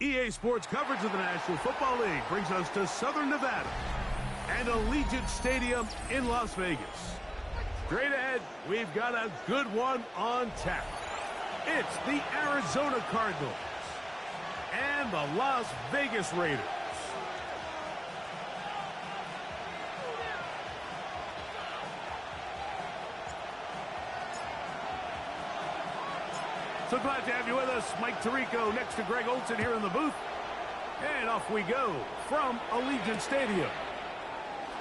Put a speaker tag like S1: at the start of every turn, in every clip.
S1: EA Sports coverage of the National Football League brings us to Southern Nevada and Allegiant Stadium in Las Vegas. Straight ahead, we've got a good one on tap. It's the Arizona Cardinals and the Las Vegas Raiders. So glad to have you with us. Mike Tirico next to Greg Olson here in the booth. And off we go from Allegiant Stadium.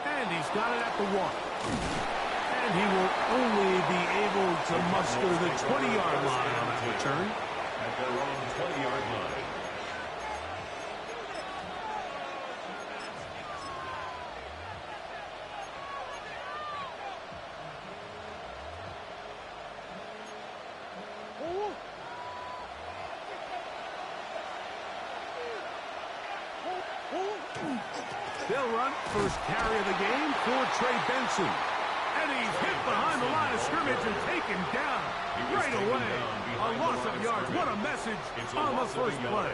S1: And he's got it at the 1. And he will only be able to muster the 20-yard line on that return.
S2: At their own 20-yard line.
S1: They'll run first carry of the game for Trey Benson. And he's hit behind the line of scrimmage and taken down right away. A loss of yards. What a message on the first play.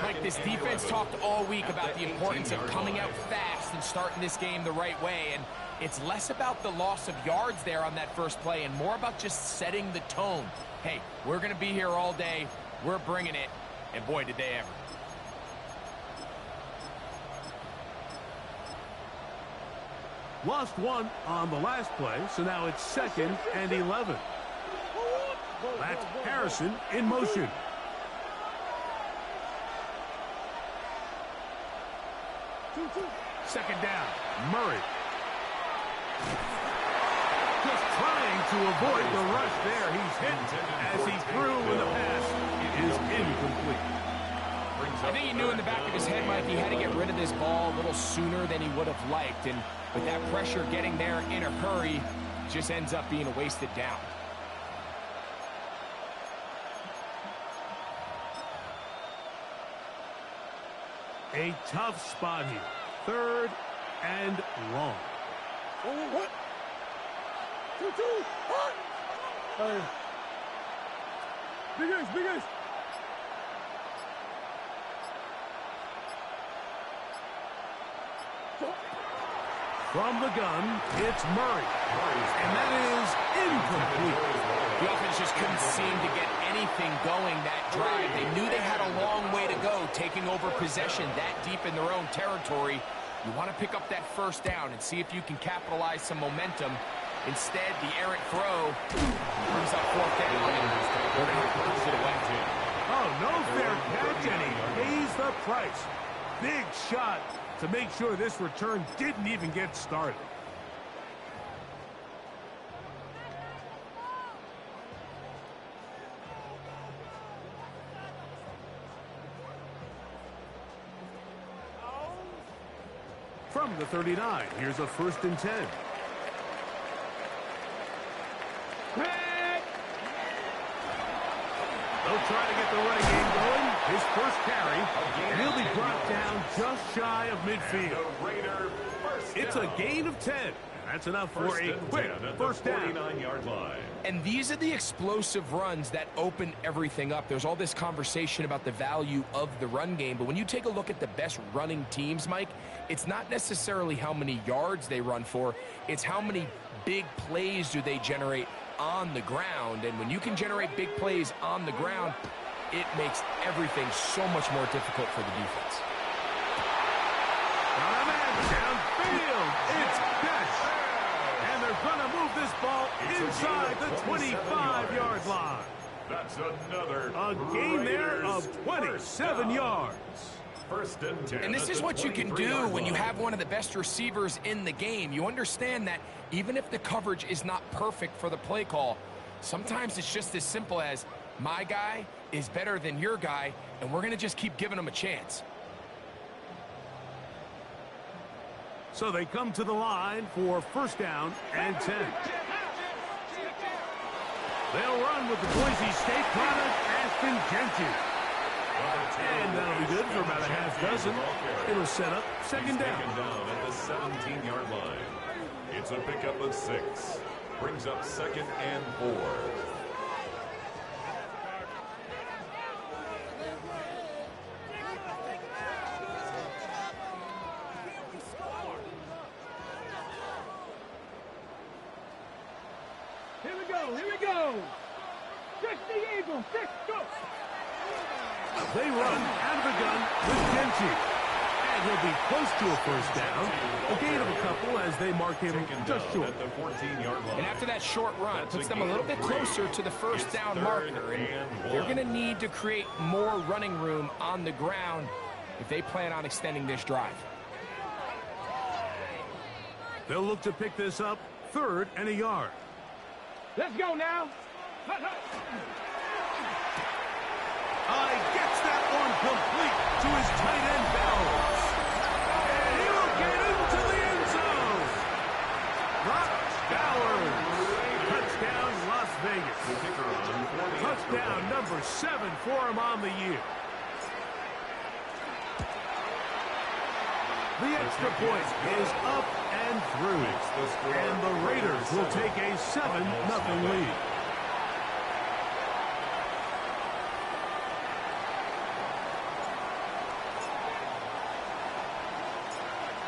S3: Mike, this defense talked all week about the importance of coming out fast and starting this game the right way. And it's less about the loss of yards there on that first play and more about just setting the tone. Hey, we're going to be here all day. We're bringing it. And boy, did they ever.
S1: Lost one on the last play, so now it's 2nd and 11. That's Harrison in motion. Second down, Murray. Just trying to avoid the rush there. He's hit as he threw, and the pass is incomplete.
S3: I think he knew in the back of his head, Mike, he had to get rid of this ball a little sooner than he would have liked. And with that pressure getting there in a hurry, it just ends up being a wasted down.
S1: A tough spot here. 3rd and long.
S4: What? 2-2. What? Big ace, big ace.
S1: From the gun, it's Murray. And that is incomplete.
S3: The offense just couldn't seem to get anything going that drive. They knew they had a long way to go, taking over possession that deep in their own territory. You want to pick up that first down and see if you can capitalize some momentum. Instead, the errant throw brings up 4th down, and they're going to have to push it away.
S1: Oh, no fair catch, and he pays the price. Big shot to make sure this return didn't even get started. From the 39, here's a 1st and 10. They'll try to get the running game going. His first carry, and he'll be brought down just shy of midfield. It's a gain of 10. That's enough for a quick first down.
S2: 49-yard line.
S3: And these are the explosive runs that open everything up. There's all this conversation about the value of the run game, but when you take a look at the best running teams, Mike, it's not necessarily how many yards they run for, it's how many big plays do they generate on the ground. And when you can generate big plays on the ground, it makes everything so much more difficult for the defense.
S1: Downfield, it's Best. And they're going to move this ball inside the 25-yard line.
S2: That's another
S1: a gain there of 27 yards.
S2: 1st and 10.
S3: And this is what you can do when you have one of the best receivers in the game. You understand that even if the coverage is not perfect for the play call, sometimes it's just as simple as my guy is better than your guy, and we're going to just keep giving him a chance.
S1: So they come to the line for 1st down and 10. They'll run with the Boise State product, Ashton Jenkins. And that'll be good for about a half dozen. It'll set up 2nd down.
S2: 2nd down at the 17-yard line. It's a pickup of 6. Brings up 2nd and 4.
S4: Here we go. 60 Eagles. 6, go.
S1: They run out of the gun with Genchi. And he'll be close to a first down. A gain of a couple as they mark him just short.
S2: At the 14-yard line.
S3: And after that short run, puts them a little bit closer to the first down marker. And they're going to need to create more running room on the ground if they plan on extending this drive.
S1: They'll look to pick this up 3rd and a yard.
S4: Let's go now.
S1: Gets that one complete to his tight end Bowers. And he will get into the end zone. Brock Bowers. Touchdown, Las Vegas. Touchdown number 7 for him on the year. The extra point is up and through. And the Raiders will take a 7-0 lead.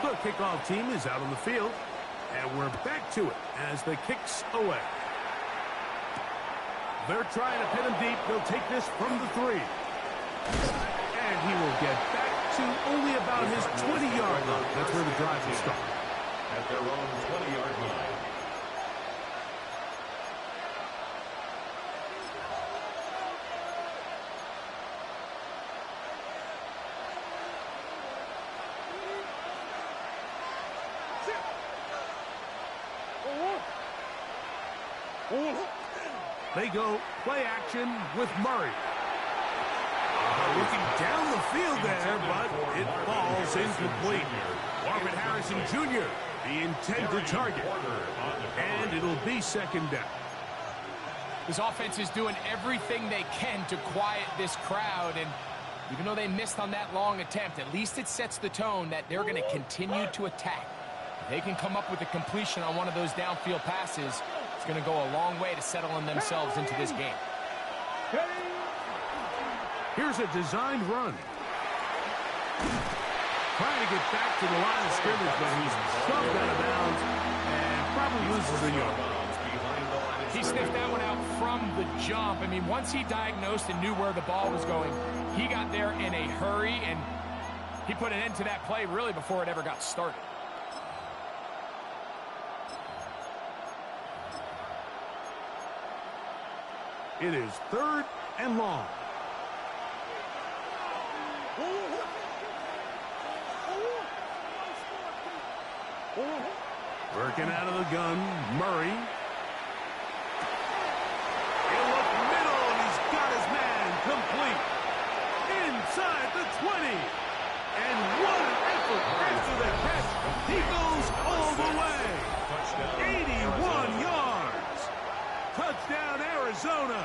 S1: The kickoff team is out on the field, and we're back to it as the kick's away. They're trying to pin him deep. They'll take this from the 3. And he will get back to only about his 20-yard line. That's where the drive will start.
S2: At their own 20-yard line.
S1: They go play action with Murray. Looking down the field there, but it falls incomplete. Marvin Harrison Jr., the intended target. And it'll be 2nd down.
S3: This offense is doing everything they can to quiet this crowd, and even though they missed on that long attempt, at least it sets the tone that they're going to continue to attack. If they can come up with a completion on one of those downfield passes, it's going to go a long way to settling themselves into this game.
S1: Here's a designed run. Trying to get back to the line of scrimmage, but he's shoved out of bounds and probably loses a yard.
S3: He sniffed that one out from the jump. I mean, once he diagnosed and knew where the ball was going, he got there in a hurry, and he put an end to that play really before it ever got started.
S1: It is 3rd and long. Working out of the gun, Murray. He'll look middle, and he's got his man complete. Inside the 20. And what an effort after the catch. He goes all the way. 81 yards. Touchdown, Arizona.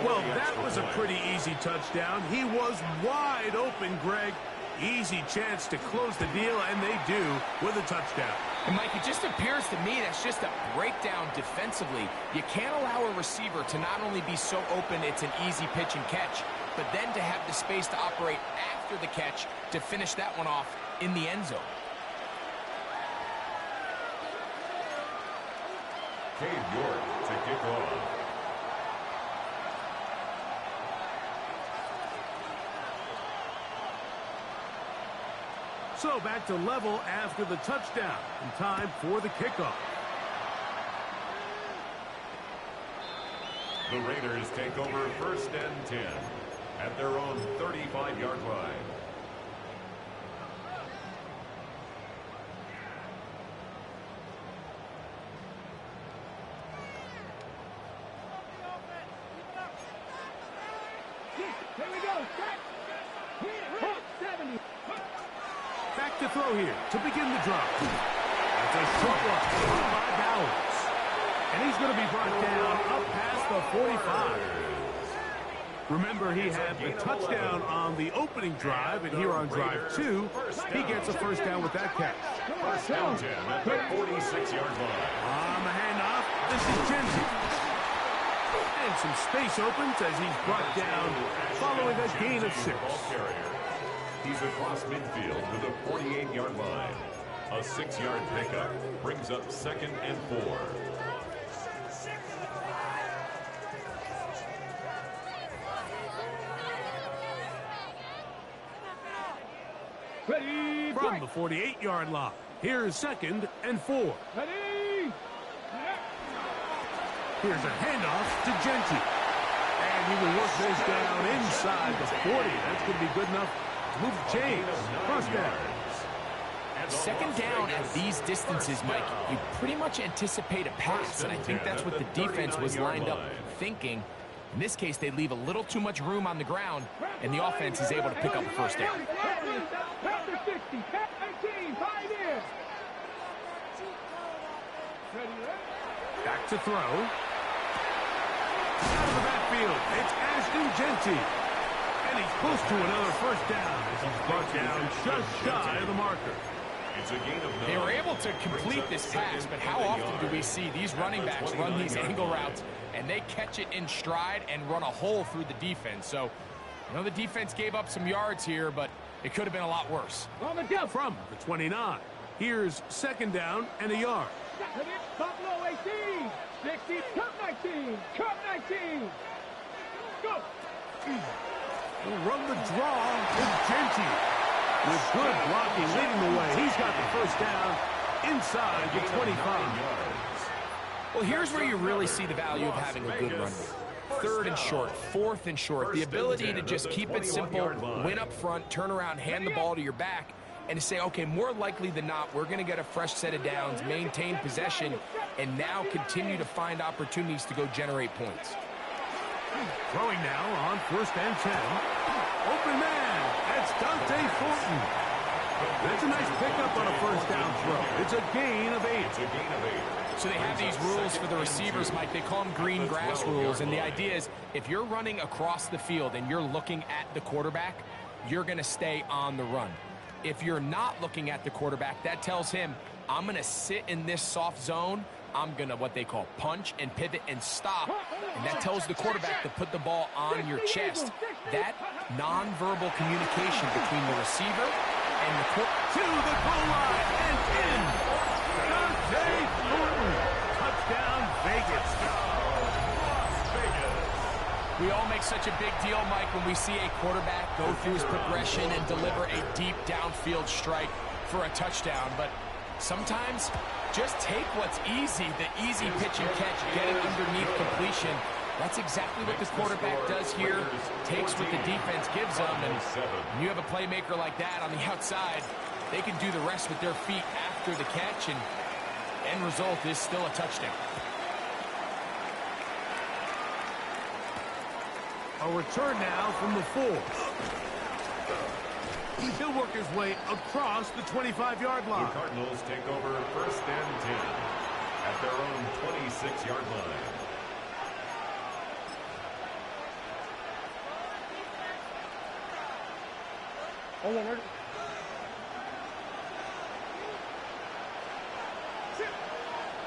S1: Well, that was a pretty easy touchdown. He was wide open, Greg. Easy chance to close the deal, and they do with a touchdown.
S3: And, Mike, it just appears to me that's just a breakdown defensively. You can't allow a receiver to not only be so open it's an easy pitch and catch, but then to have the space to operate after the catch to finish that one off in the end zone.
S2: Cade York to kick off.
S1: So back to level after the touchdown. And time for the kickoff.
S2: The Raiders take over 1st and 10 at their own 35-yard line.
S4: Here we go. 70.
S1: Back to throw here to begin the drive. That's a short one by Bowers. And he's going to be brought down up past the 45. Remember, he had the touchdown on the opening drive, and here on drive 2, he gets a first down with that catch.
S2: 1st and 10 at the 46-yard line.
S1: On the handoff, this is Genji. And some space opens as he's brought down following a gain of 6.
S2: He's across midfield to the 48-yard line. A 6-yard pickup brings up 2nd and 4.
S4: Ready,
S1: From the 48-yard line, here's 2nd and 4.
S4: Ready.
S1: Here's a handoff to Genty. And he will work this down inside the 40. That's going to be good enough to move the chains. First down.
S3: 2nd down at these distances, Mike, you pretty much anticipate a pass, and I think that's what the defense was lined up thinking. In this case, they leave a little too much room on the ground, and the offense is able to pick up a first down.
S4: After 60, 18, 5 in.
S1: Back to throw. Out of the backfield, it's Ashton Genty. And he's close to another first down as he's brought down just shy of the marker.
S2: It's a gain of 9.
S3: They were able to complete this pass, but how often do we see these running backs run these angle routes and they catch it in stride and run a hole through the defense? So, you know, the defense gave up some yards here, but it could have been a lot worse.
S4: On the jump.
S1: From the 29, here's 2nd down and a yard.
S4: Buffalo 18, 60, cut 19, cut 19. Go.
S1: He'll run the draw with Genty. With good blocking leading the way. He's got the first down inside the 25.
S3: Well, here's where you really see the value of having a good run game. 3rd and short, 4th and short. The ability to just keep it simple, win up front, turn around, hand the ball to your back, and to say, okay, more likely than not, we're going to get a fresh set of downs, maintain possession, and now continue to find opportunities to go generate points.
S1: Throwing now on 1st and 10. Open man. That's Dante Thornton. That's a nice pickup on a first down throw. It's a gain of 8.
S3: So they have these rules for the receivers, Mike. They call them green grass rules. And the idea is if you're running across the field and you're looking at the quarterback, you're going to stay on the run. If you're not looking at the quarterback, that tells him, I'm going to sit in this soft zone. I'm going to what they call punch and pivot and stop. And that tells the quarterback to put the ball on your chest. That nonverbal communication between the receiver and the quarterback.
S1: To the goal line and in. Dante Thornton. Touchdown Vegas.
S3: We all make such a big deal, Mike, when we see a quarterback go through his progression and deliver a deep downfield strike for a touchdown. But sometimes just take what's easy, the easy pitch and catch, get it underneath completion. That's exactly what the quarterback does here, takes what the defense gives them, and when you have a playmaker like that on the outside, they can do the rest with their feet after the catch, and end result is still a touchdown.
S1: A return now from the 4. He'll work his way across the 25-yard line.
S2: The Cardinals take over 1st and 10 at their own 26-yard line.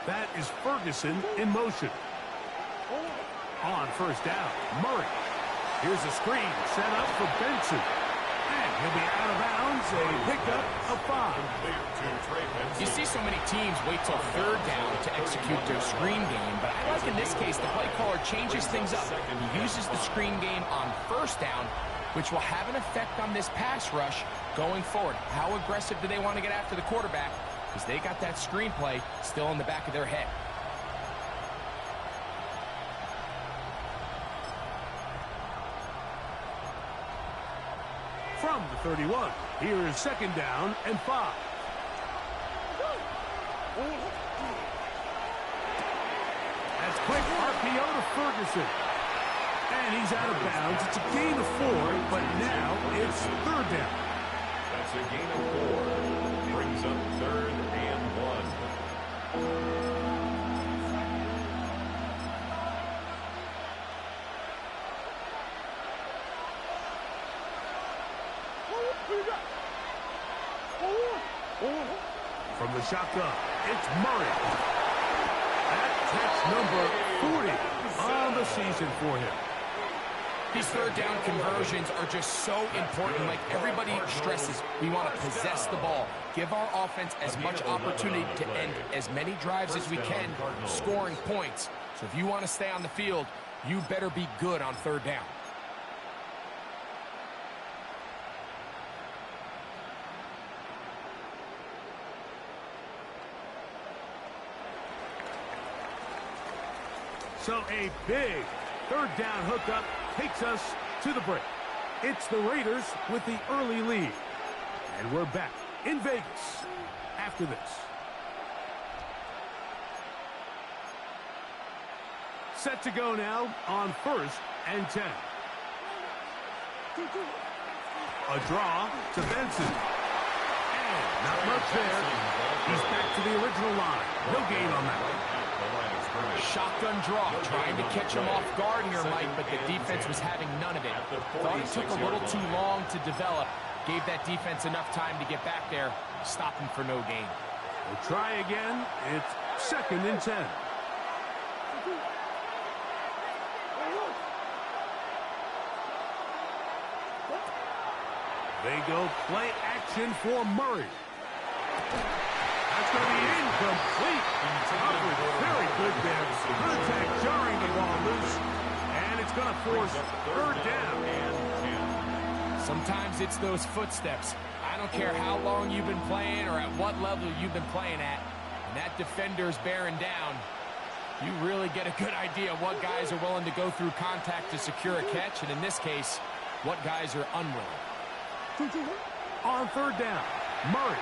S1: That is Ferguson in motion. On 1st down, Murray. Here's a screen set up for Benson. And he'll be out of bounds, a pickup of 5.
S3: You see so many teams wait till 3rd down to execute their screen game, but I like in this case the play caller changes things up. He uses the screen game on 1st down, which will have an effect on this pass rush going forward. How aggressive do they want to get after the quarterback? Because they got that screen play still in the back of their head.
S1: From the 31, here is 2nd down and 5. That's quick RPO to Ferguson. And he's out of bounds. It's a gain of 4, but now it's 3rd down.
S2: That's a gain of 4. Brings up 3rd and 1.
S1: From the shotgun, it's Murray. That takes number 40 on the season for him.
S3: These third down conversions are just so important. Like everybody stresses, we want to possess the ball, give our offense as much opportunity to end as many drives as we can, scoring points. So if you want to stay on the field, you better be good on third down.
S1: So a big third down hookup takes us to the break. It's the Raiders with the early lead. And we're back in Vegas after this. Set to go now on 1st and 10. A draw to Benson. And not much there. He's back to the original line. No gain on that one.
S3: Shotgun draw, trying to catch him off guard here, Mike, but the defense was having none of it. Thought it took a little too long to develop. Gave that defense enough time to get back there. Stop him for no gain.
S1: We'll try again. It's 2nd and 10. They go play action for Murray. That's going to be incomplete. Covered very good there. Contact jarring the ball loose. And it's going to force 3rd down.
S3: Sometimes it's those footsteps. I don't care how long you've been playing or at what level you've been playing at. When that defender's bearing down, you really get a good idea of what guys are willing to go through contact to secure a catch. And in this case, what guys are unwilling.
S1: On 3rd down, Murray.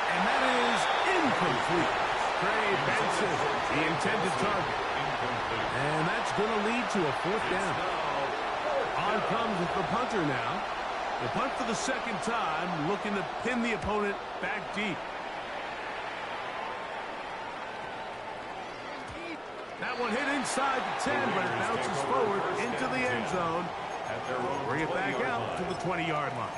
S1: And that is incomplete. Trey Benson, the intended target. And that's going to lead to a 4th down. On comes the punter now. The punt for the 2nd time, looking to pin the opponent back deep. That one hit inside the 10, but it bounces forward into the end zone. Bring it back out to the 20-yard line.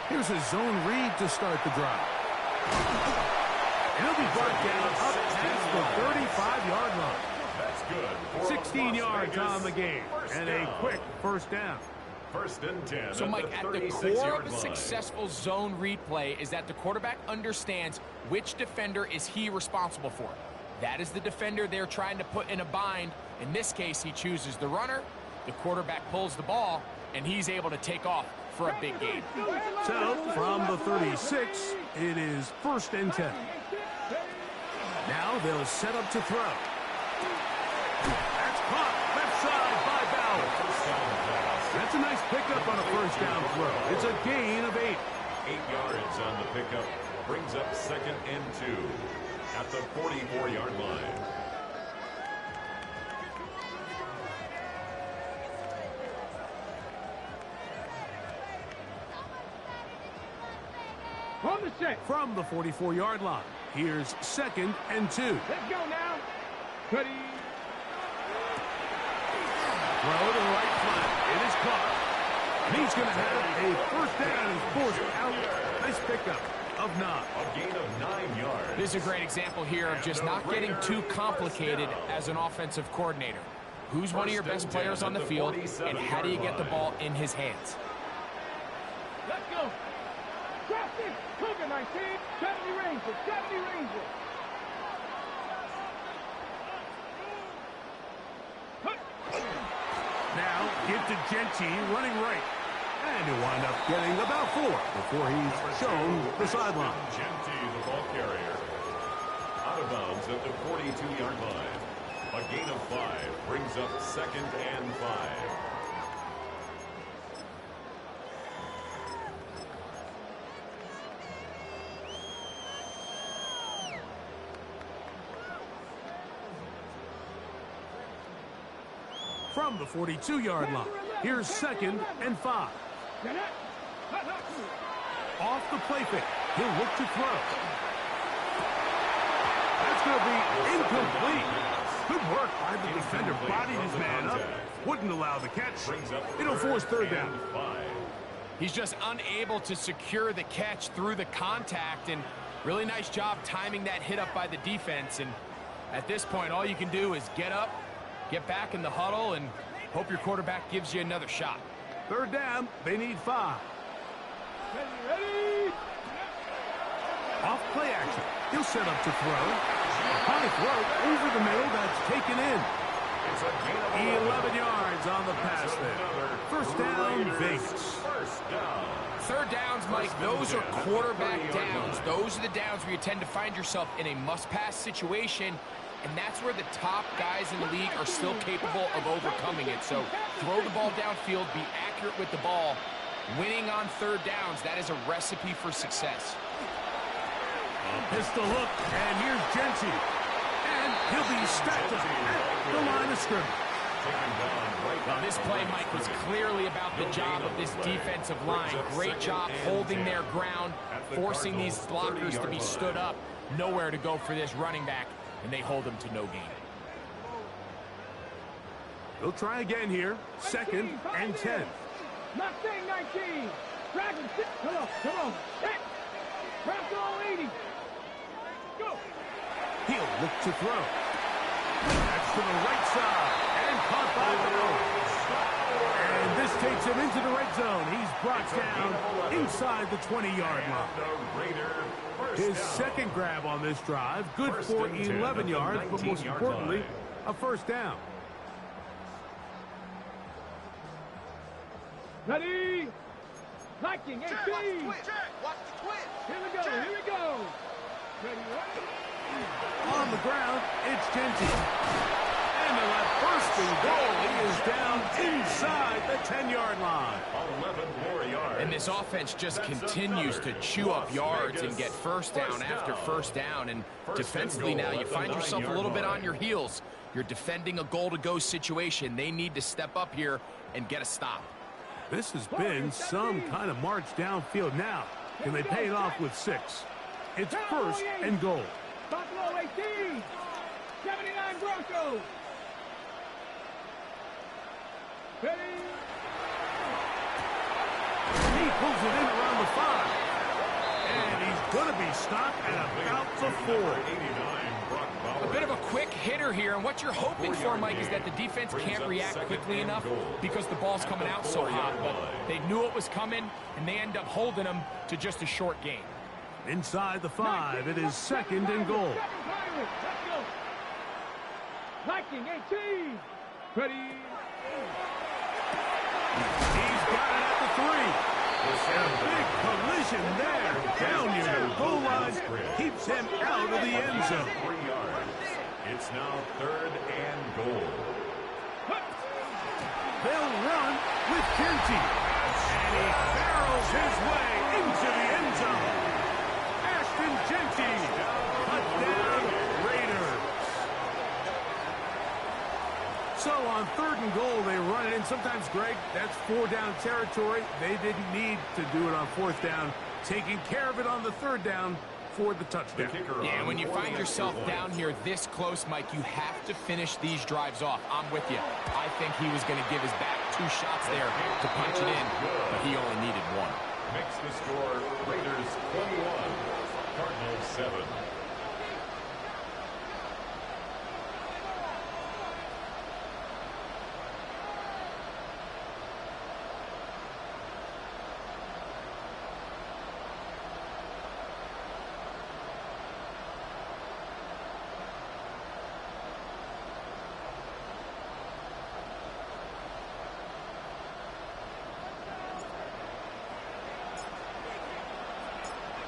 S1: Here's a zone read to start the drive. And he'll be brought down up past the 35-yard line.
S2: That's good.
S1: 16 yards on the game. And a quick 1st down.
S2: 1st and 10.
S3: So, Mike, at the core of a successful zone read play is that the quarterback understands which defender is he responsible for. That is the defender they're trying to put in a bind. In this case, he chooses the runner. The quarterback pulls the ball, and he's able to take off for a big gain.
S1: So, from the 36, it is 1st and 10. Now they'll set up to throw. That's caught left side by Bauer. That's a nice pickup on a 1st down throw. It's a gain of 8.
S2: 8 yards on the pickup. Brings up 2nd and 2 at the 44-yard line.
S1: From the 44-yard line, here's 2nd and 2.
S4: Let's go now. Ready.
S1: Throw to the right flat. It is caught. And he's going to have a 1st down and forced out. Nice pickup of 9.
S2: A gain of 9 yards.
S3: This is a great example here of just not getting too complicated as an offensive coordinator. Who's one of your best players on the field, and how do you get the ball in his hands?
S4: Let's go. Drop this. Cougar 19. 70 Rangers. 70 Rangers.
S1: Now, give to Genty running right. And he'll wind up getting about 4 before he's shown the sideline.
S2: Genty, the ball carrier, out of bounds at the 42-yard line. A gain of 5 brings up 2nd and 5.
S1: From the 42-yard line, here's 2nd and 5. Off the play fake. He'll look to throw. That's going to be incomplete. Good work by the defender. Bodied his man up. Wouldn't allow the catch. It'll force third down.
S3: He's just unable to secure the catch through the contact, and really nice job timing that hit up by the defense. And at this point, all you can do is get up, get back in the huddle, and hope your quarterback gives you another shot.
S1: Third down, they need 5.
S4: Ready?
S1: Off play action. He'll set up to throw. A high throw over the middle. That's taken in. 11 yards on the pass there. First down, Vegas.
S3: Third downs, Mike, those are quarterback downs. Those are the downs where you tend to find yourself in a must-pass situation, and that's where the top guys in the league are still capable of overcoming it. So throw the ball downfield, be accurate with the ball. Winning on third downs, that is a recipe for success.
S1: Pistol look, and here's Genty. And he'll be stacked up at the line of scrimmage.
S3: Well, this play, Mike, was clearly about the job of this defensive line. Great job holding their ground, forcing these blockers to be stood up. Nowhere to go for this running back, and they hold him to no gain.
S1: They'll try again here. Second and 10.
S4: Mustang 19. Dragon 6. Come on. Hit. Press all 80. Go.
S1: He'll look to throw. That's to the right side. And caught by the And this takes him into the red zone. He's brought down inside the 20-yard line. His second grab on this drive. Good for 11 yards, but most importantly, a first down.
S4: Ready? Liking 18.
S5: Watch the twitch.
S4: Here we go. Ready?
S1: On the ground, it's Genty. And they'll have first and goal. He is down inside the 10-yard line.
S2: 11 more yards.
S3: And this offense just continues to chew up yards and get first down after first down. And defensively now, you find yourself a little bit on your heels. You're defending a goal-to-go situation. They need to step up here and get a stop.
S1: This has been some kind of march downfield. Now, can they pay it off with 6? It's first and goal.
S4: Buffalo 18. 79 Broncos. Ready?
S1: He pulls it in around the 5. And he's going to be stopped at about the 4.
S3: A bit of a quick hitter here, and what you're hoping for, Mike, is that the defense can't react quickly enough because the ball's coming out so hot. But they knew it was coming, and they end up holding them to just a short gain.
S1: Inside the 5, it is second and goal.
S4: Liking 18. Ready?
S1: He's got it at the 3. And a big collision there. Down near the goal line. Keeps him out of the end zone.
S2: 3 yards. It's now third and goal.
S1: They'll run with Genty. And he barrels his way into the end zone. Ashton Genty. Touchdown, Raiders. So on third and goal, they run it in. Sometimes, Greg, that's 4 down territory. They didn't need to do it on 4th down. Taking care of it on the 3rd down for the touchdown.
S3: Yeah, when you find yourself down here this close, Mike, you have to finish these drives off. I'm with you. I think he was going to give his back 2 shots there to punch it in, but he only needed 1.
S2: Makes the score Raiders 21, Cardinals 7.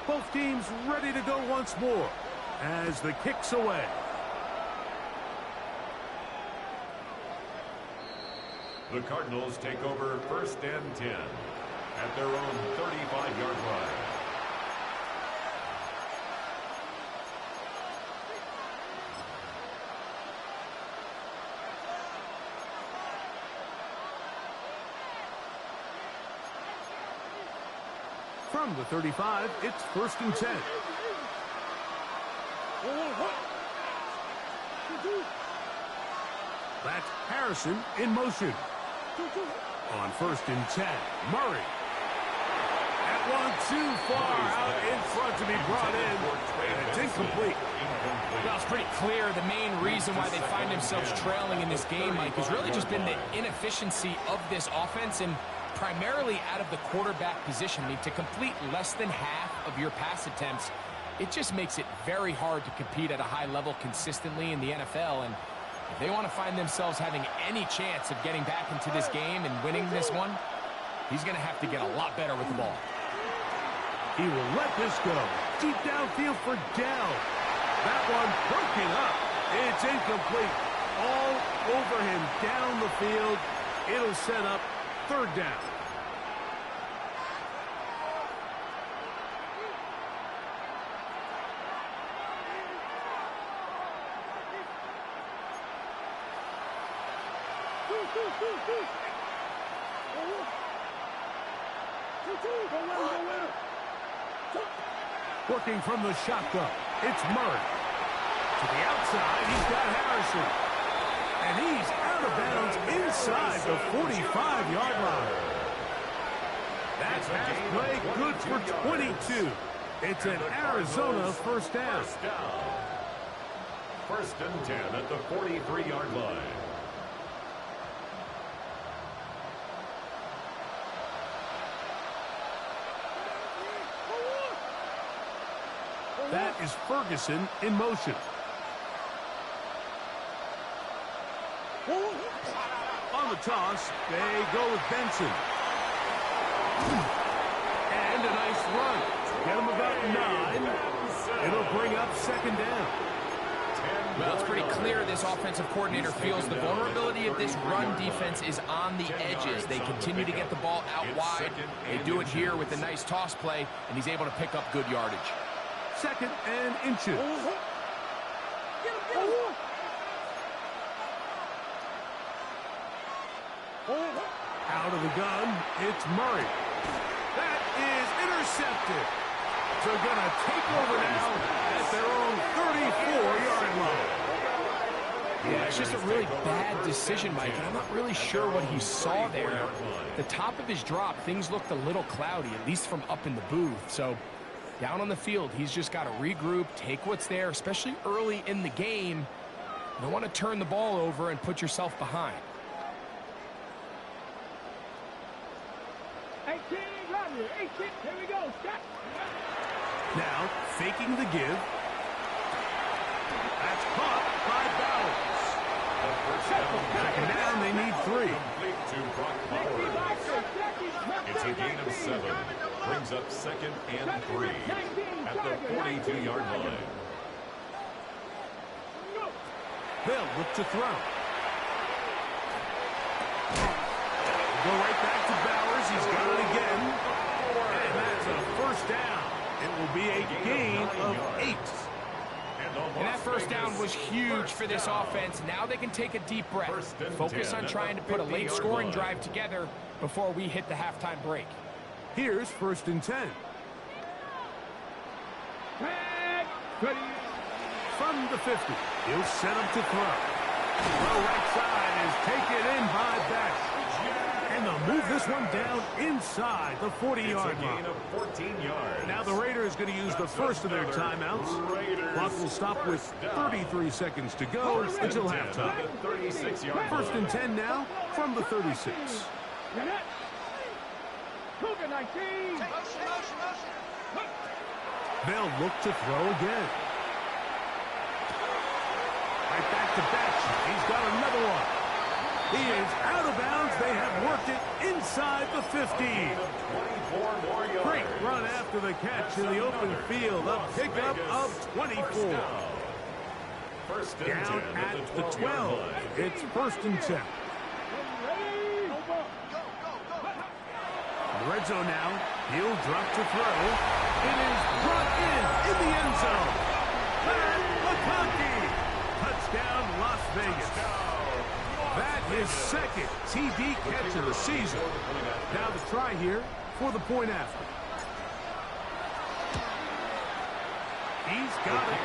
S1: Both teams ready to go once more as the kick's away.
S2: The Cardinals take over first and 10 at their own 35-yard line.
S1: From From the 35, it's 1st and 10. That's Harrison in motion. On 1st and 10, Murray. That one too far out in front to be brought in, and it's incomplete.
S3: Well, it's pretty clear the main reason why they find themselves trailing in this game, Mike, has really just been the inefficiency of this offense and primarily out of the quarterback position. I mean, to complete less than half of your pass attempts, it just makes it very hard to compete at a high level consistently in the NFL. And if they want to find themselves having any chance of getting back into this game and winning this one, he's going to have to get a lot better with the ball.
S1: He will let this go. Deep downfield for Dell. That one broken up. It's incomplete. All over him down the field. It'll set up 3rd down. Working from the shotgun, it's Murray. To the outside, he's got Harrison. And he's out of bounds inside the 45-yard line. That pass play good for 22. It's an Arizona 1st down.
S2: 1st and 10 at the 43-yard line.
S1: That is Ferguson in motion. On the toss, they go with Benson. And a nice run. Get him about 9. It'll bring up 2nd down.
S3: Well, it's pretty clear this offensive coordinator feels the vulnerability of this run defense is on the edges. They continue to get the ball out wide. They do it here with a nice toss play, and he's able to pick up good yardage.
S1: 2nd and inches. Out of the gun, it's Murray. That is intercepted. So going to take over now at their own 34-yard line.
S3: Yeah, it's just a really bad decision, Mike, and I'm not really sure what he saw there. The top of his drop, things looked a little cloudy, at least from up in the booth. So down on the field, he's just got to regroup, take what's there, especially early in the game. You don't want to turn the ball over and put yourself behind.
S4: 18, here we go. Stop.
S1: Now, faking the give. That's caught by Bowers. 2nd down, they need 3.
S2: It's a gain of 7. Brings up 2nd and 3 at the 42-yard line.
S1: They'll look to throw. Go right back to Bowers. He's got it again. And that's a 1st down. It will be a gain of 8.
S3: And that 1st down was huge for this offense. Now they can take a deep breath. Focus on trying to put a late scoring drive together before we hit the halftime break.
S1: Here's 1st and 10. From the 50, he'll set him to throw. The right side is taken in by Beck. And they'll move this one down inside the 40-yard line. Now the Raiders going to use the first of their timeouts. Clock will stop with 33 seconds to go until halftime. 1st and 10 now from the 36. They'll look to throw again. Right back to Batch. He's got another one. He is out of bounds. They have worked it inside the 50. Great run after the catch in the open field. A pickup of 24. Down at the 12. It's 1st and 10. Red zone now. He'll drop to throw. It is brought in the end zone. Pat McConkey. Touchdown, Las Vegas. That is 2nd TD catch of the season. Now the try here for the point after. He's got it.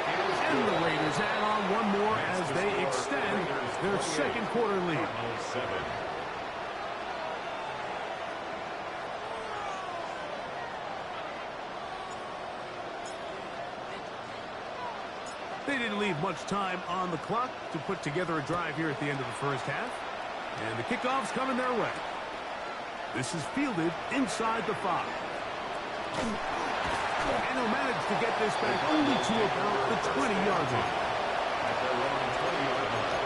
S1: And the Raiders add on one more as they extend their second quarter lead. They didn't leave much time on the clock to put together a drive here at the end of the first half. And the kickoff's coming their way. This is fielded inside the 5. And he'll manage to get this back only to about the 20-yard line.
S2: At their own 20-yard line.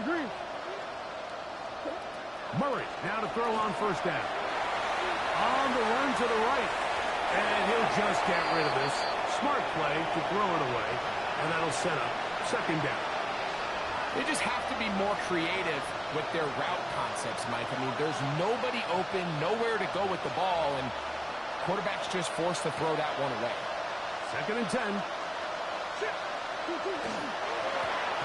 S4: Green.
S1: Murray now to throw on first down. On the run to the right. And he'll just get rid of this. Smart play to throw it away. And that'll set up second down.
S3: They just have to be more creative with their route concepts, Mike. I mean, there's nobody open, nowhere to go with the ball, and quarterback's just forced to throw that one away.
S1: Second and 10.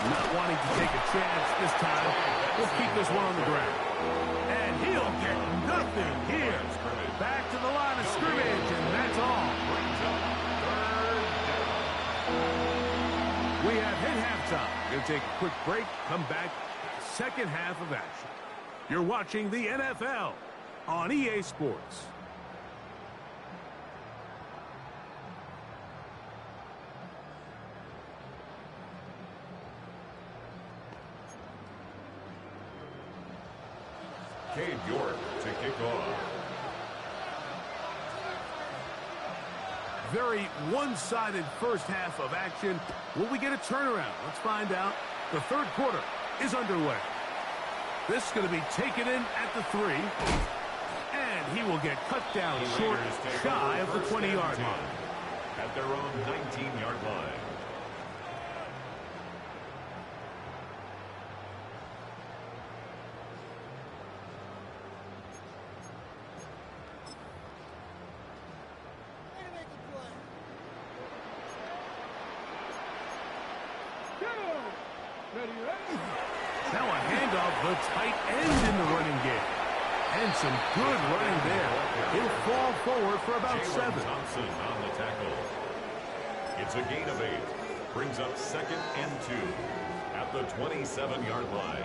S1: Not wanting to take a chance this time. We'll keep this one on the ground. And he'll get nothing here. Back to the line of scrimmage, and that's all. We have hit halftime. We'll take a quick break, come back, second half of action. You're watching the NFL on EA Sports.
S2: Cade York to kick off.
S1: Very one-sided first half of action. Will we get a turnaround? Let's find out. The third quarter is underway. This is going to be taken in at the 3. And he will get cut down short, shy of the 20-yard line.
S2: At their own 19-yard line.
S1: Now a handoff, the tight end in the running game. And some good running there. He'll fall forward for about 7.
S2: Thompson on the tackle. It's a gain of 8. Brings up second and 2 at the 27-yard line.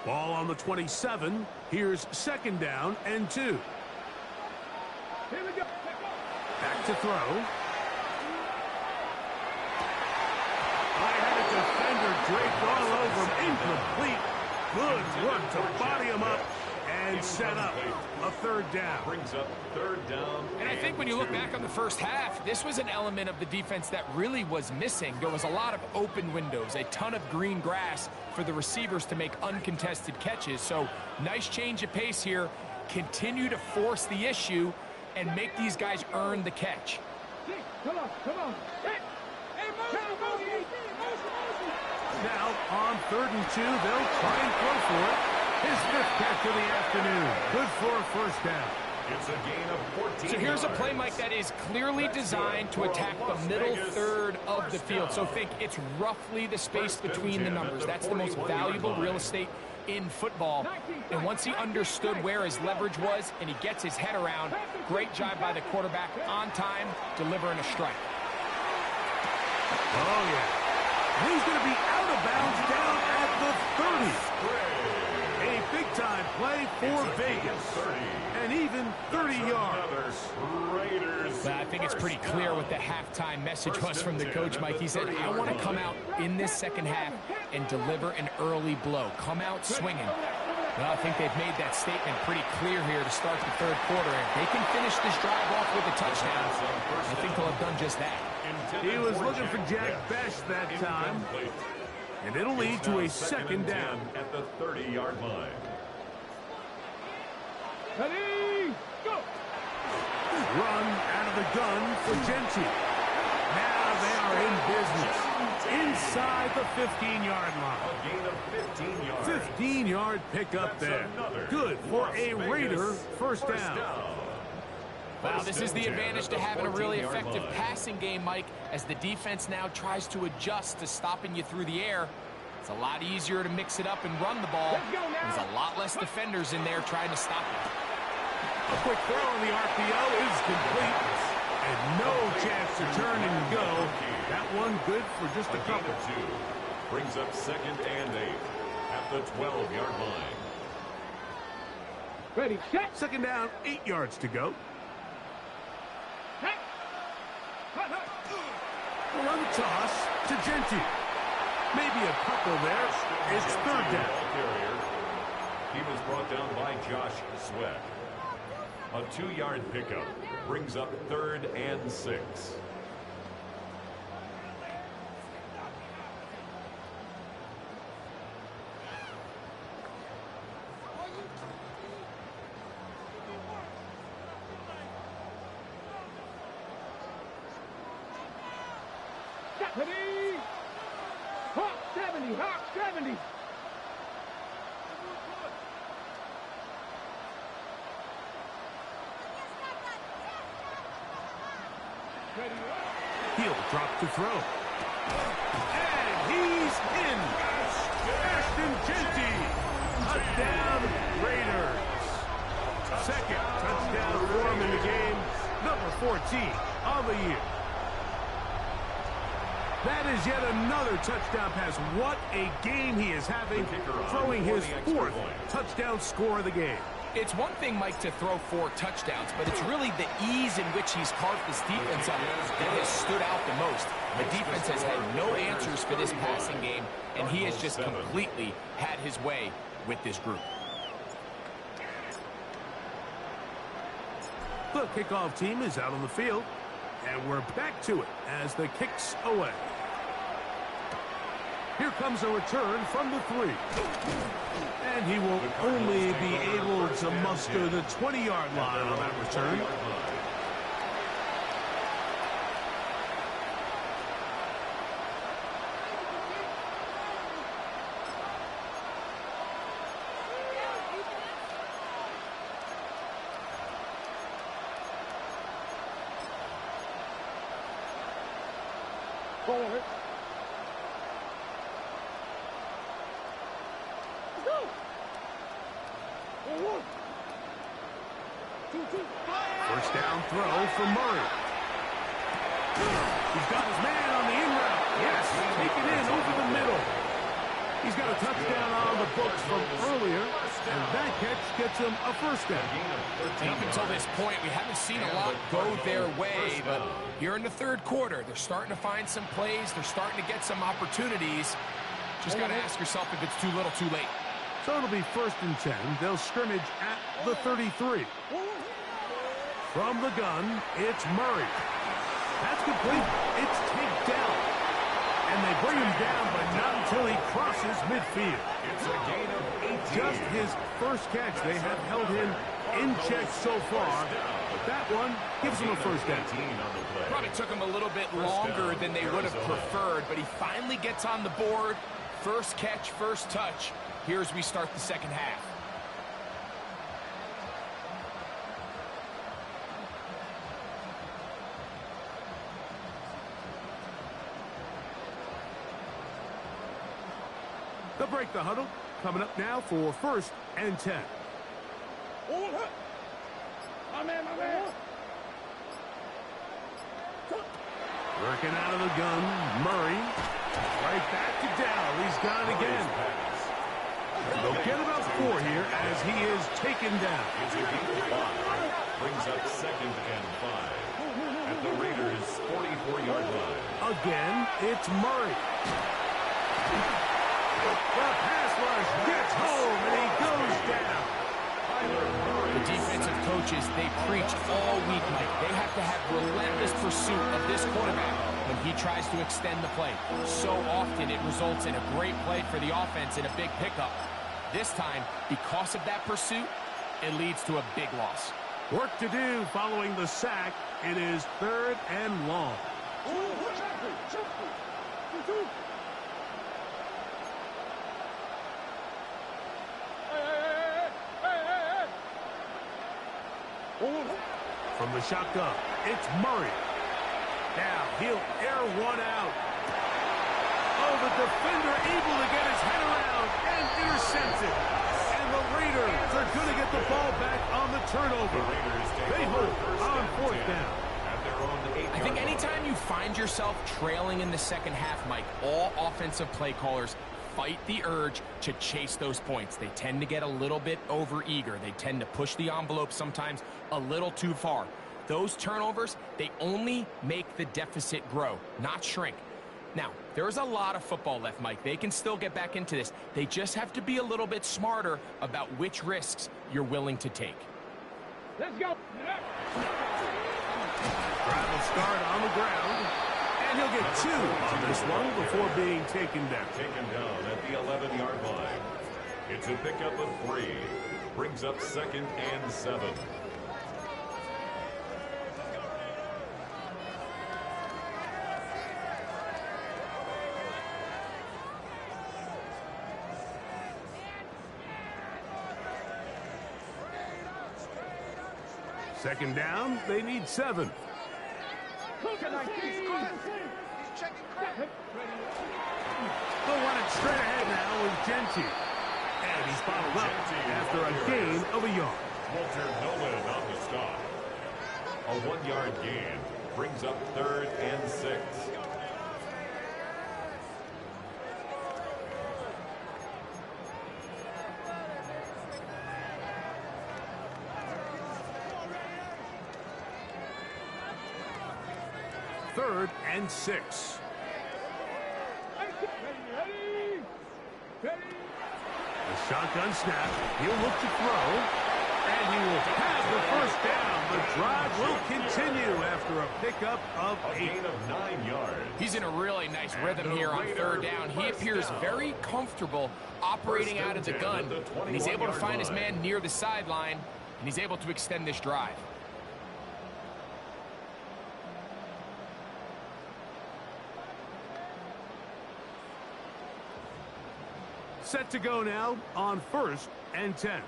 S1: Ball on the 27. Here's second down and 2.
S4: Here we go.
S1: Back to throw. I had a defender draped all over him. Incomplete. Good work to body him up and set up a third down.
S2: Brings up third down.
S3: And I think when you look back on the first half, this was an element of the defense that really was missing. There was a lot of open windows, a ton of green grass for the receivers to make uncontested catches. So nice change of pace here. Continue to force the issue and make these guys earn the catch.
S4: Come on. Hey, motion.
S1: Now on third and 2, they'll try and throw for it. His 5th catch of the afternoon. Good for a first down.
S2: It's a gain of 14
S3: So here's a
S2: yards.
S3: play, Mike, that is clearly designed to attack the middle third of the field. So think it's roughly the space between the numbers. That's the most valuable real estate in football. And once he understood where his leverage was and he gets his head around, great job by the quarterback on time, delivering a strike.
S1: Oh, yeah. He's going to be out of bounds down at the 30. A big-time play for Vegas. And even 30 yards.
S3: But I think it's pretty clear what the halftime message was from the coach, Mike. He said, I want to come out in this second half and deliver an early blow. Come out swinging. Well, I think they've made that statement pretty clear here to start the third quarter. If they can finish this drive off with a touchdown, I think they'll have done just that.
S1: He was looking for Jack Best that time. And it'll lead to a second down.
S2: At the 30-yard line.
S4: Ready, go.
S1: Run out of the gun for Genty. Now they are in business inside the 15-yard line.
S2: A gain of 15 yards.
S1: 15-yard pickup there. Good for a Raider first down.
S3: Wow, this is the advantage to having a really effective passing game, Mike, as the defense now tries to adjust to stopping you through the air. It's a lot easier to mix it up and run the ball. There's a lot less defenders in there trying to stop it.
S1: A quick throw on the RPO is complete. And no chance to turn and go. That one good for just a couple.
S2: Of 2 brings up 2nd and 8 at the 12-yard line.
S4: Ready, set.
S1: 2nd down, 8 yards to go. Run toss to Genty. Maybe a couple there. It's 3rd down.
S2: He was brought down by Josh Sweat. A 2-yard pickup brings up 3rd and 6.
S4: Ready. Hawk 70, Hawk 70.
S1: He'll drop to throw. And he's in. Ashton Genty. Touchdown, Raiders. 2nd touchdown for him in the game. Number 14 on the year. That is yet another touchdown pass. What a game he is having, throwing his 4th touchdown score of the game.
S3: It's one thing, Mike, to throw 4 touchdowns, but it's really the ease in which he's carved this defense up that has stood out the most. The defense has had no answers for this passing game, and he has just completely had his way with this group.
S1: The kickoff team is out on the field, and we're back to it as the kick's away. Here comes a return from the 3. And he will only be able to muster the 20-yard line on that return.
S4: Forward.
S1: First down throw for Murray. He's got his man on the in route. Yes, taken in over the middle. He's got a touchdown on the books from earlier, and that catch gets him a first down.
S3: And up until this point, we haven't seen a lot go their way, but here in the 3rd quarter, they're starting to find some plays. They're starting to get some opportunities. Just got to ask yourself if it's too little, too late.
S1: So it'll be 1st and 10. They'll scrimmage at the 33. From the gun, it's Murray. That's complete. It's taken down. And they bring him down, but not until he crosses midfield.
S2: It's a gain of 18.
S1: Just his first catch. They have held him in check so far. But that one gives him a first down.
S3: Probably took him a little bit longer than they would have preferred, but he finally gets on the board. First catch, first touch. Here as we start the 2nd half.
S1: They'll break the huddle. Coming up now for 1st and 10.
S4: My man, my man.
S1: Working out of the gun, Murray. Right back to Dow. He's got it again. They'll get about 4 here as he is taken down.
S2: It's a gain of 5. Brings up 2nd and 5 at the Raiders' 44-yard line.
S1: Again, it's Murray. The pass rush gets home, and he goes down.
S3: The defensive coaches, they preach all week, Mike. They have to have relentless pursuit of this quarterback when he tries to extend the play. So often it results in a great play for the offense and a big pickup. This time, because of that pursuit, it leads to a big loss.
S1: Work to do following the sack. It is 3rd and long. From the shotgun, it's Murray. Now he'll air one out. Oh, the defender able to get his head around and intercepts it. And the Raiders are going to get the ball back on the turnover. They hold on fourth down.
S3: I think anytime you find yourself trailing in the second half, Mike, all offensive play callers fight the urge to chase those points. They tend to get a little bit overeager. They tend to push the envelope sometimes a little too far. Those turnovers, they only make the deficit grow, not shrink. Now, there's a lot of football left, Mike. They can still get back into this. They just have to be a little bit smarter about which risks you're willing to take.
S4: Let's go.
S1: Drive will start on the ground. And he'll get 2 on this one before being taken down.
S2: Taken down at the 11-yard line. It's a pickup of 3. Brings up 2nd and 7.
S1: Second down, they need 7. They'll run it straight ahead now with Genty. And he's bottled up after a gain of a yard.
S2: Walter Nolan on the stop. A 1-yard gain brings up 3rd and 6.
S1: Third and 6. The shotgun snap. He'll look to throw. And he will have the first down. The drive will continue after a pickup of 8.
S2: A gain of 9 yards.
S3: He's in a really nice rhythm here on 3rd down. He appears very comfortable operating out of the gun. And he's able to find his man near the sideline. And he's able to extend this drive.
S1: Set to go now on 1st and 10.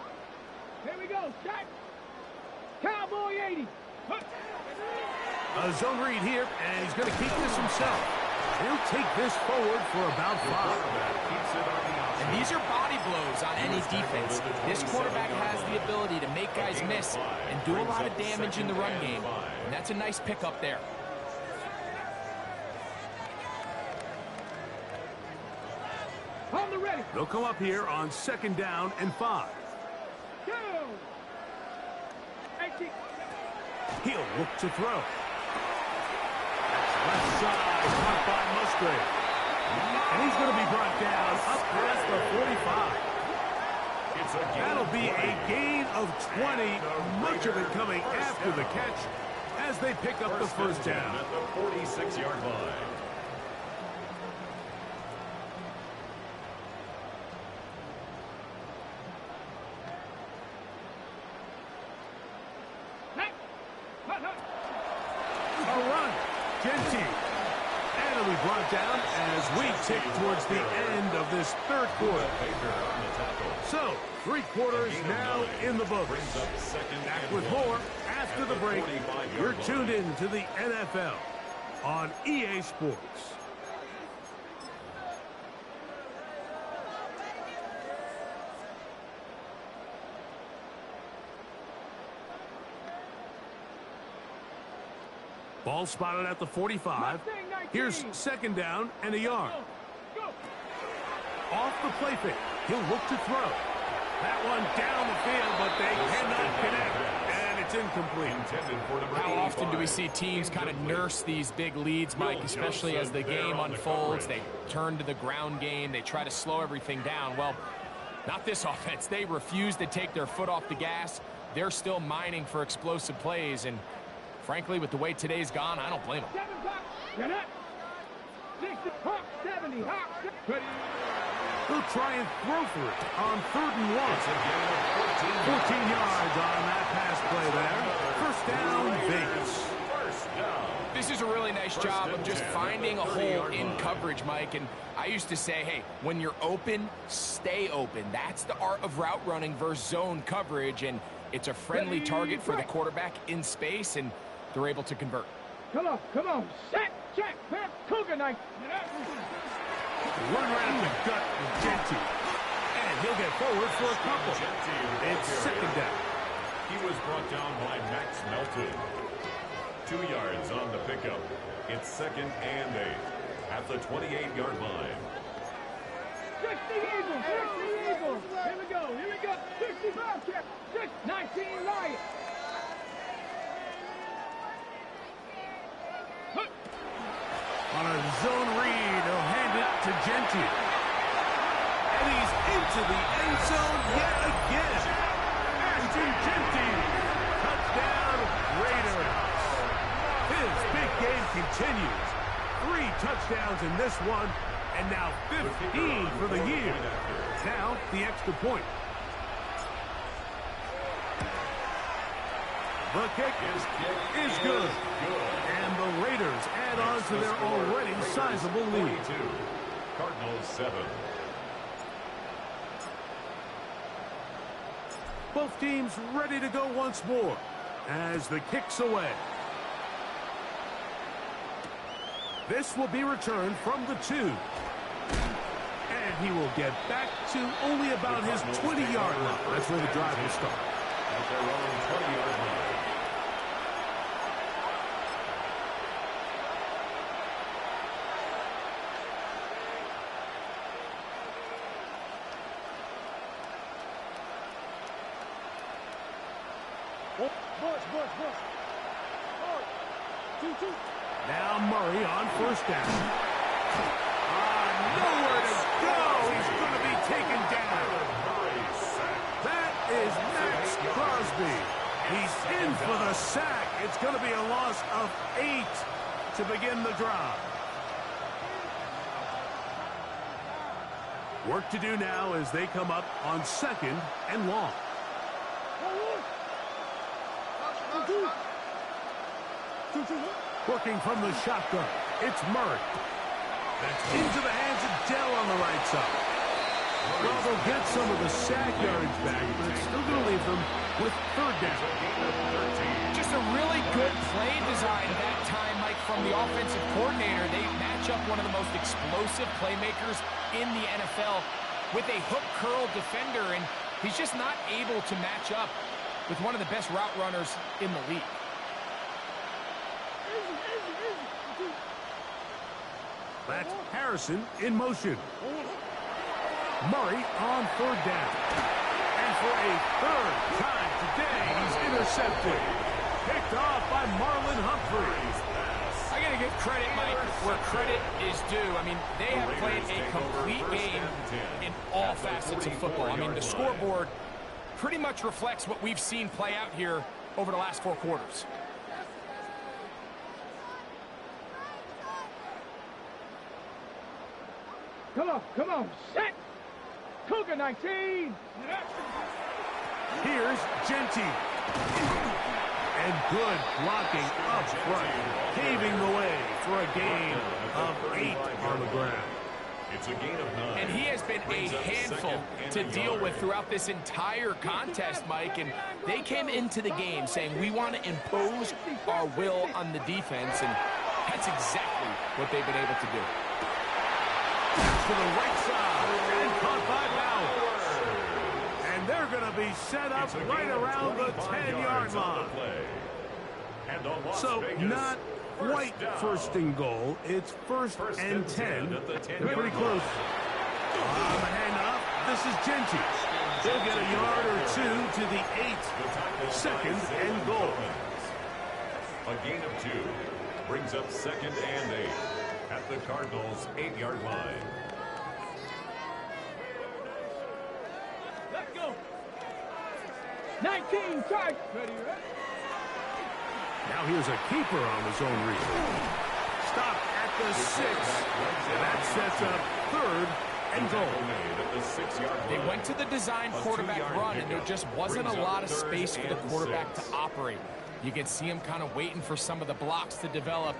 S4: Here we go. Shot. Cowboy 80.
S1: A zone read here, and he's going to keep this himself. He'll take this forward for about 5.
S3: And these are body blows on any defense. This quarterback has the ability to make guys miss and do a lot of damage in the run game. And that's a nice pickup there.
S4: On the ready.
S1: They'll come up here on 2nd down and 5.
S4: Go. 18.
S1: He'll look to throw. That's left side, caught by Musgrave. And he's going to be brought down up past the 45. That'll be a gain of 20, much of it coming after the catch as they pick up the first down.
S2: At the 46-yard line.
S1: A run. Genty. And it'll be brought down as we tick towards the end of this 3rd quarter. So, 3 quarters now in the books. Back with more after the break. You're tuned in to the NFL on EA Sports. Ball spotted at the 45. Here's 2nd down and a yard. Off the play fake. He'll look to throw. That one down the field, but they cannot connect. And it's incomplete.
S3: How often do we see teams kind of nurse these big leads, Mike, especially as the game unfolds? They turn to the ground game. They try to slow everything down. Well, not this offense. They refuse to take their foot off the gas. They're still mining for explosive plays, and frankly, with the way today's gone, I don't blame them.
S4: 7 o'clock. You're not. 60, Hawk, 70, Hawk.
S1: He'll try and throw for it on 3rd and 1. 14 yards on that pass play there. First down, Vegas.
S3: This is a really nice job of just finding a hole in coverage, Mike. And I used to say, hey, when you're open, stay open. That's the art of route running versus zone coverage. And it's a friendly target for the quarterback in space, and they're able to convert.
S4: Come on, set, check, pass, Cougar knife.
S1: Run right up the gut with Genty. And he'll get forward for a couple. It's second down.
S2: He was brought down by Max Melton. 2 yards on the pickup. It's second and 8 at the 28-yard line.
S4: 60 Eagles, 60 Eagles. Here we go. 65 check, 19 Lions.
S1: On a zone read, he'll hand it to Genty. And he's into the end zone yet again. Ashton Genty. Touchdown, Raiders. His big game continues. 3 touchdowns in this one, and now 15 for the year. Now, the extra point. The kick is good. And the Raiders add on to their already sizable lead.
S2: Cardinals 7.
S1: Both teams ready to go once more as the kick's away. This will be returned from the 2. And he will get back to only about his 20-yard line. That's where the drive will start.
S2: At their own 20-yard line.
S1: Now Murray on first down. Nowhere to go. He's going to be taken down. That is Max Crosby. He's in for the sack. It's going to be a loss of 8 to begin the drive. Work to do now as they come up on second and long. Working from the shotgun, it's Murray. That's into the hands of Dell on the right side. Well, they'll get some of the sack yards back, but it's still going to leave them with third down.
S3: Just a really good play design that time, Mike, from the offensive coordinator. They match up one of the most explosive playmakers in the NFL with a hook curl defender, and he's just not able to match up with one of the best route runners in the league.
S1: That's Harrison in motion. Murray on third down. And for a third time today, he's intercepted. Picked off by Marlon Humphreys.
S3: I got to give credit, Mike, where credit is due. I mean, they have played a complete game in all facets of football. I mean, the scoreboard pretty much reflects what we've seen play out here over the last 4 quarters.
S4: Come on, set! Cougar 19!
S1: Here's Genty. And good blocking up front, paving the way for a gain of 8 on the ground.
S2: It's a gain of 9.
S3: And he has been a handful to deal with throughout this entire contest, Mike. And they came into the game saying, we want to impose our will on the defense. And that's exactly what they've been able to do.
S1: To the right side and caught by Bauer. And they're going to be set up right around the 10-yard line. So not quite first and goal. It's first and 10. They're pretty close. On the handoff, this is Genty. They'll get a yard or 2 to the 8. Second and goal.
S2: A gain of 2 brings up second and 8 at the Cardinals' 8-yard line.
S4: Let's go. 19 charge. Ready.
S1: Now here's a keeper on the zone read. Stop at the 6. And that sets up third and goal.
S3: They went to the design quarterback run, and there just wasn't a lot of space for the quarterback to operate. You can see him kind of waiting for some of the blocks to develop.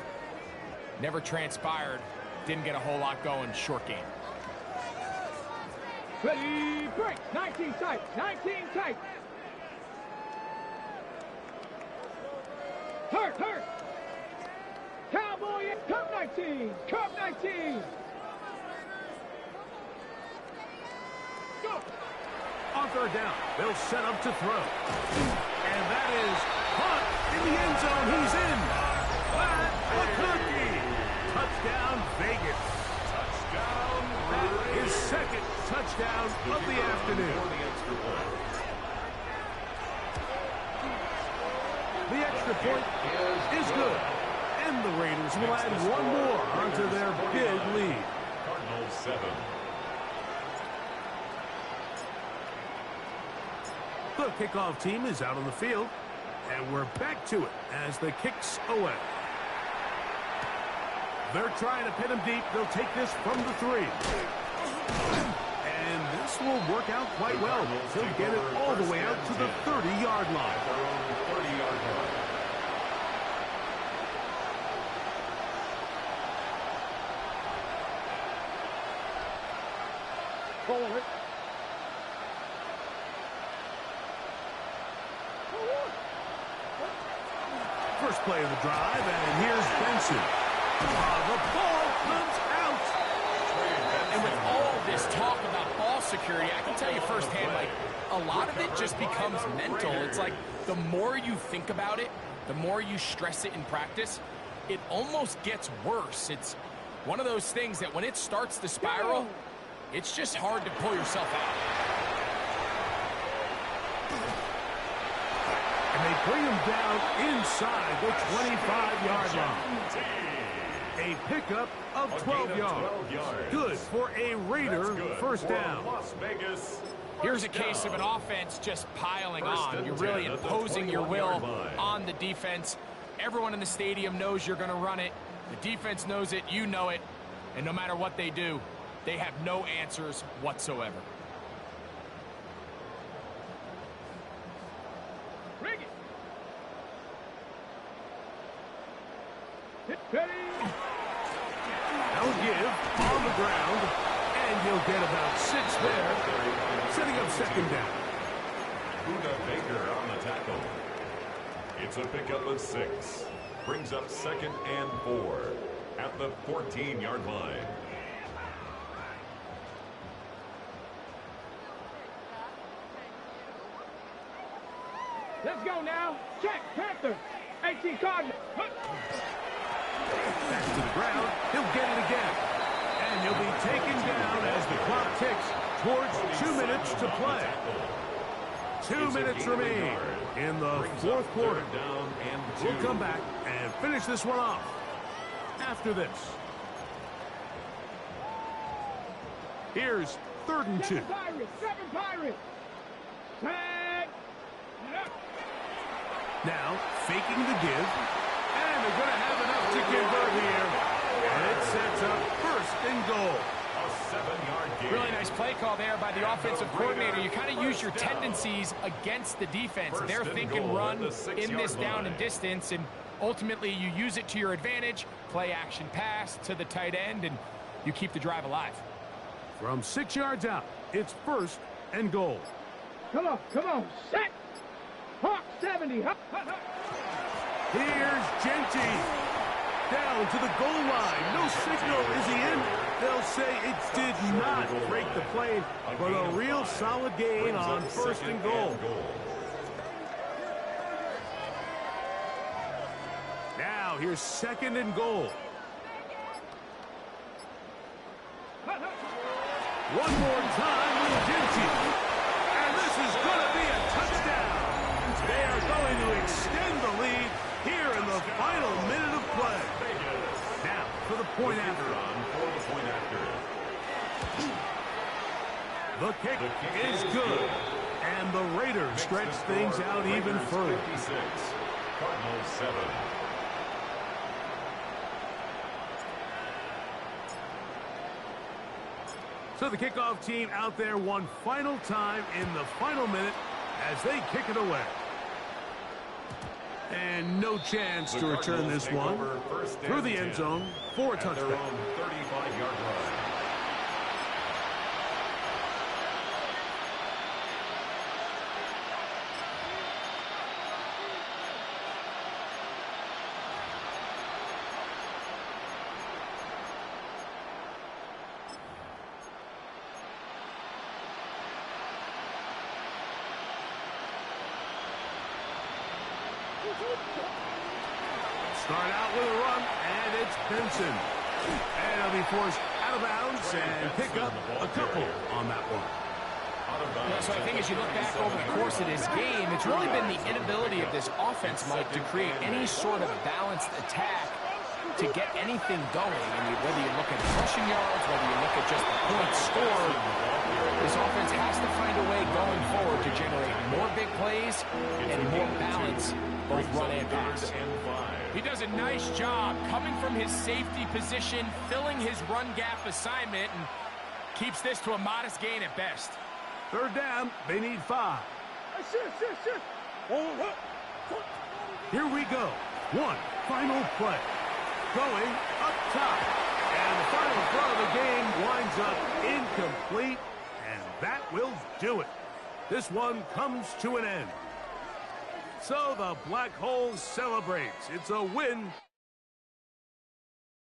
S3: Never transpired. Didn't get a whole lot going. Short game.
S4: Ready, break. 19 tight. 19 tight. Hurt. Cowboy, cup 19. Cup 19. Go.
S1: On third down, they'll set up to throw. And that is caught in the end zone. He's in. That McConkey. Touchdown, Vegas.
S2: Touchdown.
S1: His second touchdown of the afternoon. The extra point is good. And the Raiders will add one more onto their big lead.
S2: Cardinals 7.
S1: The kickoff team is out on the field, and we're back to it as the kick's away. They're trying to pin him deep. They'll take this from the 3. And this will work out quite well. He'll get it all the way out to the 30-yard line.
S2: Their own 30-yard line.
S4: Forward.
S1: First play of the drive, and here's Benson. The ball comes out.
S3: And with all this talk about ball security, I can tell you firsthand, like, a lot of it just becomes mental. It's like the more you think about it, the more you stress it in practice, it almost gets worse. It's one of those things that when it starts to spiral, it's just hard to pull yourself out.
S1: And they bring him down inside the 25-yard line. A pickup of 12 yards. Good for a Raider first down.
S2: Las Vegas.
S3: Here's a case of an offense just piling on. You're really imposing your will on the defense. Everyone in the stadium knows you're going to run it. The defense knows it. You know it. And no matter what they do, they have no answers whatsoever.
S4: Bring it. Hit ready.
S1: They'll give on the ground, and he'll get about 6 there, setting up second down.
S2: Buda Baker on the tackle. It's a pickup of 6. Brings up 2nd and 4 at the 14-yard line.
S4: Let's go now. Check, Panther. 18 Cardinals.
S1: Back to the ground. He'll get it again. And he'll be taken down as the clock ticks towards 2 minutes to play. 2 minutes remain in the fourth quarter. We'll come back and finish this one off after this. Here's 3rd and 2.
S4: 7 Pirates. Tag.
S1: Now, faking the give. And they're going to have enough to convert here. And it sets up 1st and goal.
S2: A 7-yard gain.
S3: Really nice play call there by the offensive coordinator. You kind of use your tendencies against the defense. They're thinking run in this down and distance, and ultimately you use it to your advantage. Play action pass to the tight end, and you keep the drive alive.
S1: From 6 yards out, it's 1st and goal.
S4: Come on. Set. Hawk 70.
S1: Here's Genty. Down to the goal line. No signal. Is he in? They'll say it did not break the plane, but a real solid gain on 1st and goal. Now here's 2nd and goal. One more time with Genty. And this is going to be a touchdown. They are going to extend the lead here in the final minute of play. Now, for the point after. The kick is good. And the Raiders stretch things out even further.
S2: 56, Cardinals 7.
S1: So the kickoff team out there one final time in the final minute as they kick it away. And no chance to return this one through the end zone for a touchdown.
S2: 35-yard line.
S1: Start out with a run, and it's Benson. And he'll be forced out of bounds and pick up a couple on that one.
S3: Yeah, so I think as you look back over the course of this game, it's really been the inability of this offense, Mike, to create any sort of balanced attack to get anything going. I mean, whether you look at rushing yards, whether you look at just the points scored, this offense has to find a way going forward to generate more big plays and more balance, both run and pass.
S6: He does a nice job coming from his safety position, filling his run gap assignment, and keeps this to a modest gain at best.
S1: Third down, they need 5. Here we go. One final play. Going up top. And the final throw of the game winds up incomplete. And that will do it. This one comes to an end. So the Black Hole celebrates. It's a win